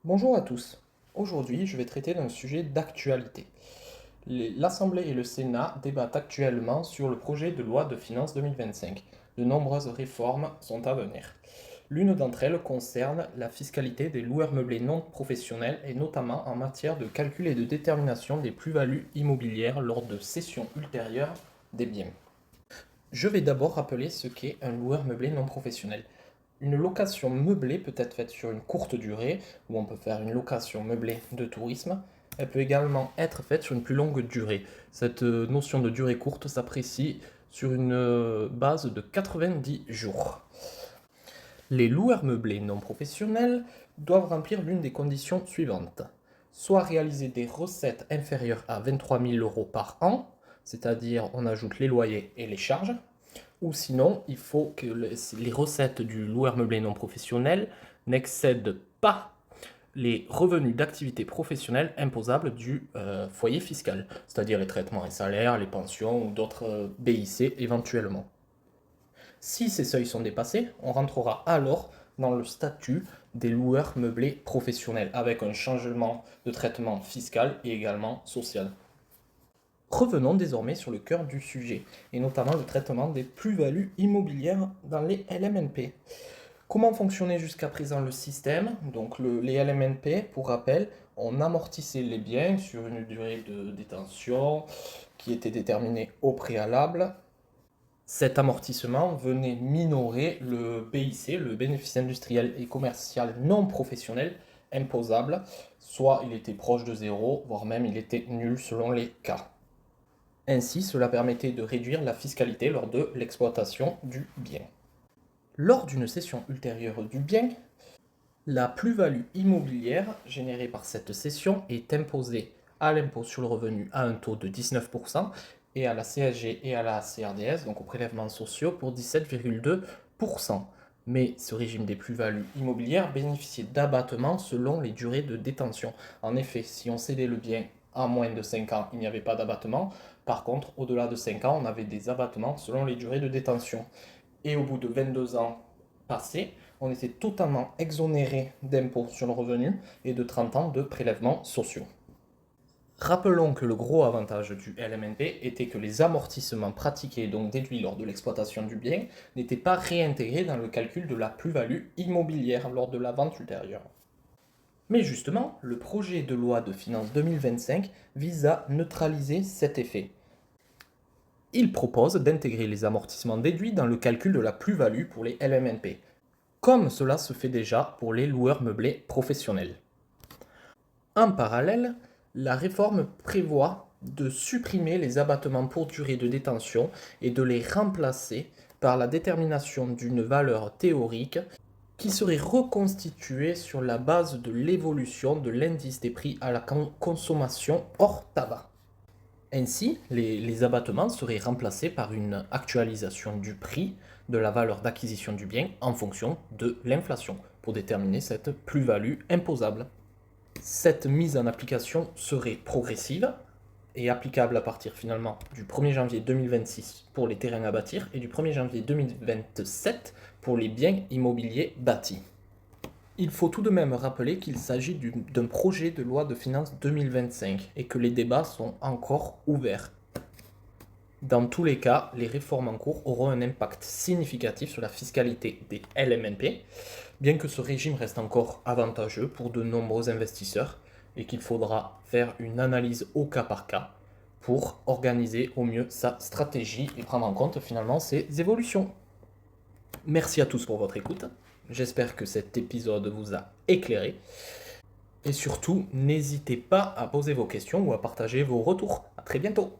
Bonjour à tous. Aujourd'hui, je vais traiter d'un sujet d'actualité. L'Assemblée et le Sénat débattent actuellement sur le projet de loi de finances 2025. De nombreuses réformes sont à venir. L'une d'entre elles concerne la fiscalité des loueurs meublés non professionnels et notamment en matière de calcul et de détermination des plus-values immobilières lors de cessions ultérieures des biens. Je vais d'abord rappeler ce qu'est un loueur meublé non professionnel. Une location meublée peut être faite sur une courte durée, ou on peut faire une location meublée de tourisme. Elle peut également être faite sur une plus longue durée. Cette notion de durée courte s'apprécie sur une base de 90 jours. Les loueurs meublés non professionnels doivent remplir l'une des conditions suivantes. Soit réaliser des recettes inférieures à 23 000 euros par an, c'est-à-dire on ajoute les loyers et les charges, ou sinon, il faut que les recettes du loueur meublé non professionnel n'excèdent pas les revenus d'activité professionnelle imposables du foyer fiscal, c'est-à-dire les traitements et salaires, les pensions ou d'autres BIC éventuellement. Si ces seuils sont dépassés, on rentrera alors dans le statut des loueurs meublés professionnels, avec un changement de traitement fiscal et également social. Revenons désormais sur le cœur du sujet, et notamment le traitement des plus-values immobilières dans les LMNP. Comment fonctionnait jusqu'à présent le système? Donc les LMNP, pour rappel, on amortissait les biens sur une durée de détention qui était déterminée au préalable. Cet amortissement venait minorer le BIC, le bénéfice industriel et commercial non professionnel imposable, soit il était proche de zéro, voire même il était nul selon les cas. Ainsi, cela permettait de réduire la fiscalité lors de l'exploitation du bien. Lors d'une cession ultérieure du bien, la plus-value immobilière générée par cette cession est imposée à l'impôt sur le revenu à un taux de 19% et à la CSG et à la CRDS, donc aux prélèvements sociaux, pour 17,2%. Mais ce régime des plus-values immobilières bénéficiait d'abattements selon les durées de détention. En effet, si on cédait le bien à moins de 5 ans, il n'y avait pas d'abattement. Par contre, au-delà de 5 ans, on avait des abattements selon les durées de détention. Et au bout de 22 ans passés, on était totalement exonéré d'impôts sur le revenu et de 30 ans de prélèvements sociaux. Rappelons que le gros avantage du LMNP était que les amortissements pratiqués, donc déduits lors de l'exploitation du bien, n'étaient pas réintégrés dans le calcul de la plus-value immobilière lors de la vente ultérieure. Mais justement, le projet de loi de finances 2025 vise à neutraliser cet effet. Il propose d'intégrer les amortissements déduits dans le calcul de la plus-value pour les LMNP, comme cela se fait déjà pour les loueurs meublés professionnels. En parallèle, la réforme prévoit de supprimer les abattements pour durée de détention et de les remplacer par la détermination d'une valeur théorique qui serait reconstituée sur la base de l'évolution de l'indice des prix à la consommation hors tabac. Ainsi, les abattements seraient remplacés par une actualisation du prix de la valeur d'acquisition du bien en fonction de l'inflation pour déterminer cette plus-value imposable. Cette mise en application serait progressive et applicable à partir finalement du 1er janvier 2026 pour les terrains à bâtir et du 1er janvier 2027 pour les biens immobiliers bâtis. Il faut tout de même rappeler qu'il s'agit d'un projet de loi de finances 2025 et que les débats sont encore ouverts. Dans tous les cas, les réformes en cours auront un impact significatif sur la fiscalité des LMNP, bien que ce régime reste encore avantageux pour de nombreux investisseurs et qu'il faudra faire une analyse au cas par cas pour organiser au mieux sa stratégie et prendre en compte finalement ces évolutions. Merci à tous pour votre écoute. J'espère que cet épisode vous a éclairé. Et surtout, n'hésitez pas à poser vos questions ou à partager vos retours. À très bientôt.